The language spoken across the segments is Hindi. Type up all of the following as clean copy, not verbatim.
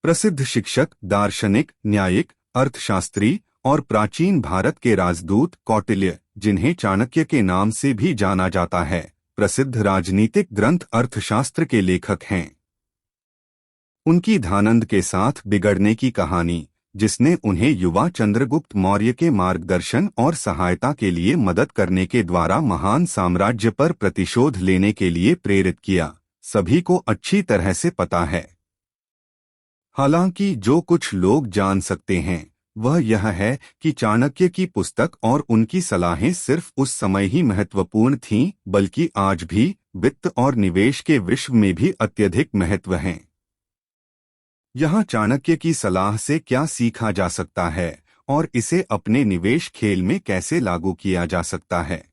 प्रसिद्ध शिक्षक, दार्शनिक, न्यायिक, अर्थशास्त्री और प्राचीन भारत के राजदूत कौटिल्य, जिन्हें चाणक्य के नाम से भी जाना जाता है, प्रसिद्ध राजनीतिक ग्रंथ अर्थशास्त्र के लेखक हैं। उनकी धानंद के साथ बिगड़ने की कहानी, जिसने उन्हें युवा चंद्रगुप्त मौर्य के मार्गदर्शन और सहायता के लिए मदद करने के द्वारा महान साम्राज्य पर प्रतिशोध लेने के लिए प्रेरित किया, सभी को अच्छी तरह से पता है। हालांकि जो कुछ लोग जान सकते हैं वह यह है कि चाणक्य की पुस्तक और उनकी सलाहें सिर्फ उस समय ही महत्वपूर्ण थीं, बल्कि आज भी वित्त और निवेश के विश्व में भी अत्यधिक महत्व हैं। यहाँ चाणक्य की सलाह से क्या सीखा जा सकता है और इसे अपने निवेश खेल में कैसे लागू किया जा सकता है।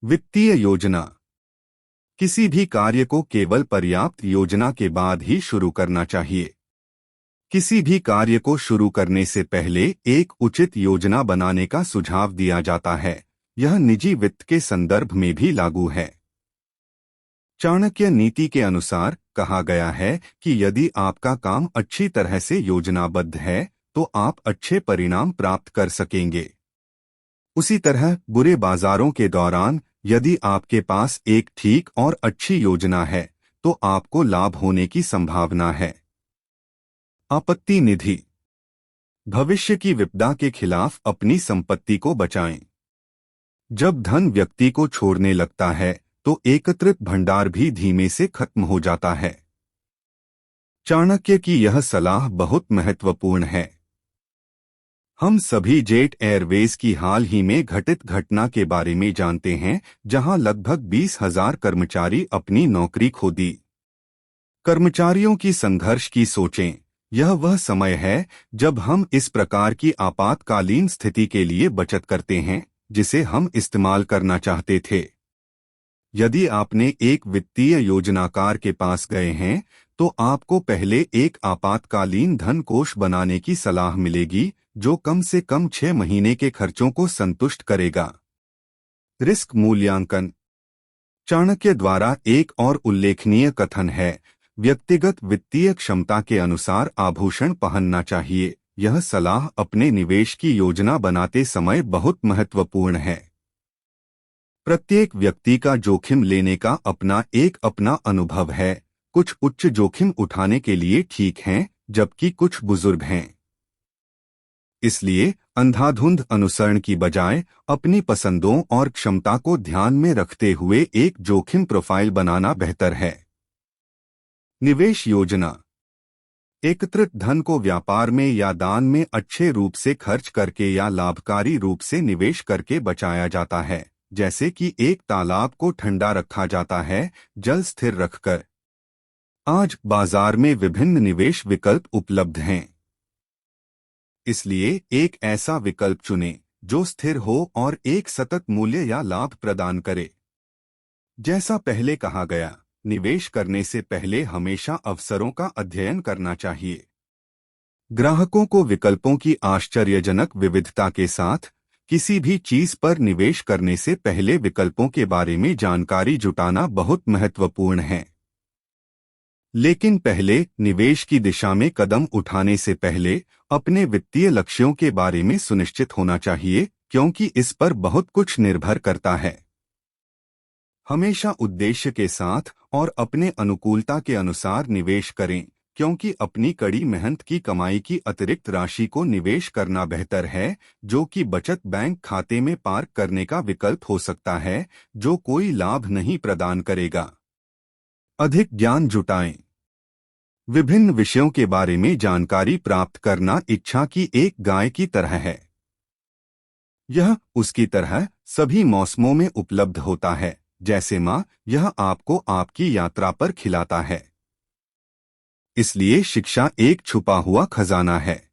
वित्तीय योजना। किसी भी कार्य को केवल पर्याप्त योजना के बाद ही शुरू करना चाहिए। किसी भी कार्य को शुरू करने से पहले एक उचित योजना बनाने का सुझाव दिया जाता है। यह निजी वित्त के संदर्भ में भी लागू है। चाणक्य नीति के अनुसार कहा गया है कि यदि आपका काम अच्छी तरह से योजनाबद्ध है तो आप अच्छे परिणाम प्राप्त कर सकेंगे। उसी तरह बुरे बाजारों के दौरान यदि आपके पास एक ठीक और अच्छी योजना है तो आपको लाभ होने की संभावना है। आपत्ति निधि। भविष्य की विपदा के खिलाफ अपनी संपत्ति को बचाएं। जब धन व्यक्ति को छोड़ने लगता है तो एकत्रित भंडार भी धीमे से खत्म हो जाता है। चाणक्य की यह सलाह बहुत महत्वपूर्ण है। हम सभी जेट एयरवेज की हाल ही में घटित घटना के बारे में जानते हैं, जहां लगभग 20,000 कर्मचारी अपनी नौकरी खो दी। कर्मचारियों की संघर्ष की सोचें। यह वह समय है जब हम इस प्रकार की आपातकालीन स्थिति के लिए बचत करते हैं जिसे हम इस्तेमाल करना चाहते थे। यदि आपने एक वित्तीय योजनाकार के पास गए हैं तो आपको पहले एक आपातकालीन धन कोष बनाने की सलाह मिलेगी जो कम से कम 6 महीने के खर्चों को संतुष्ट करेगा। रिस्क मूल्यांकन। चाणक्य द्वारा एक और उल्लेखनीय कथन है, व्यक्तिगत वित्तीय क्षमता के अनुसार आभूषण पहनना चाहिए। यह सलाह अपने निवेश की योजना बनाते समय बहुत महत्वपूर्ण है। प्रत्येक व्यक्ति का जोखिम लेने का अपना अनुभव है। कुछ उच्च जोखिम उठाने के लिए ठीक हैं, जबकि कुछ बुजुर्ग हैं। इसलिए अंधाधुंध अनुसरण की बजाय अपनी पसंदों और क्षमता को ध्यान में रखते हुए एक जोखिम प्रोफाइल बनाना बेहतर है। निवेश योजना। एकत्रित धन को व्यापार में या दान में अच्छे रूप से खर्च करके या लाभकारी रूप से निवेश करके बचाया जाता है, जैसे कि एक तालाब को ठंडा रखा जाता है जल स्थिर रखकर। आज बाजार में विभिन्न निवेश विकल्प उपलब्ध हैं, इसलिए एक ऐसा विकल्प चुनें जो स्थिर हो और एक सतत मूल्य या लाभ प्रदान करे। जैसा पहले कहा गया, निवेश करने से पहले हमेशा अवसरों का अध्ययन करना चाहिए। ग्राहकों को विकल्पों की आश्चर्यजनक विविधता के साथ किसी भी चीज पर निवेश करने से पहले विकल्पों के बारे में जानकारी जुटाना बहुत महत्वपूर्ण है। लेकिन पहले निवेश की दिशा में कदम उठाने से पहले अपने वित्तीय लक्ष्यों के बारे में सुनिश्चित होना चाहिए, क्योंकि इस पर बहुत कुछ निर्भर करता है। हमेशा उद्देश्य के साथ और अपने अनुकूलता के अनुसार निवेश करें, क्योंकि अपनी कड़ी मेहनत की कमाई की अतिरिक्त राशि को निवेश करना बेहतर है, जो कि बचत बैंक खाते में पार्क करने का विकल्प हो सकता है, जो कोई लाभ नहीं प्रदान करेगा। अधिक ज्ञान जुटाएं। विभिन्न विषयों के बारे में जानकारी प्राप्त करना इच्छा की एक गाय की तरह है। यह उसकी तरह सभी मौसमों में उपलब्ध होता है, जैसे माँ यह आपको आपकी यात्रा पर खिलाता है। इसलिए शिक्षा एक छुपा हुआ खजाना है।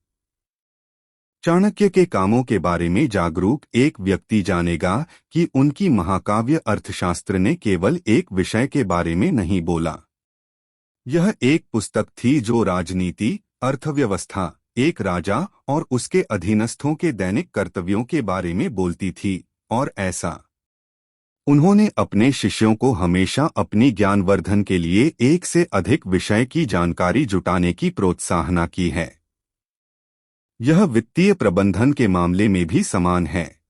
चाणक्य के कामों के बारे में जागरूक एक व्यक्ति जानेगा कि उनकी महाकाव्य अर्थशास्त्र ने केवल एक विषय के बारे में नहीं बोला। यह एक पुस्तक थी जो राजनीति, अर्थव्यवस्था, एक राजा और उसके अधीनस्थों के दैनिक कर्तव्यों के बारे में बोलती थी, और ऐसा उन्होंने अपने शिष्यों को हमेशा अपनी ज्ञानवर्धन के लिए एक से अधिक विषय की जानकारी जुटाने की प्रोत्साहना की है। यह वित्तीय प्रबंधन के मामले में भी समान है।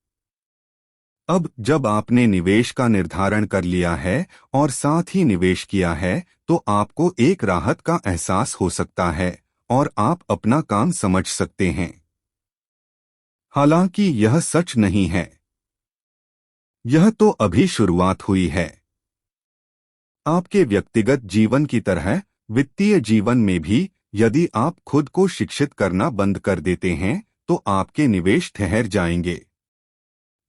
अब जब आपने निवेश का निर्धारण कर लिया है और साथ ही निवेश किया है, तो आपको एक राहत का एहसास हो सकता है और आप अपना काम समझ सकते हैं। हालांकि यह सच नहीं है। यह तो अभी शुरुआत हुई है। आपके व्यक्तिगत जीवन की तरह वित्तीय जीवन में भी यदि आप खुद को शिक्षित करना बंद कर देते हैं, तो आपके निवेश ठहर जाएंगे।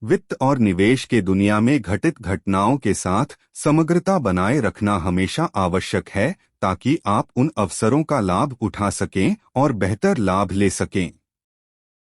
वित्त और निवेश के दुनिया में घटित घटनाओं के साथ समग्रता बनाए रखना हमेशा आवश्यक है, ताकि आप उन अवसरों का लाभ उठा सकें और बेहतर लाभ ले सकें।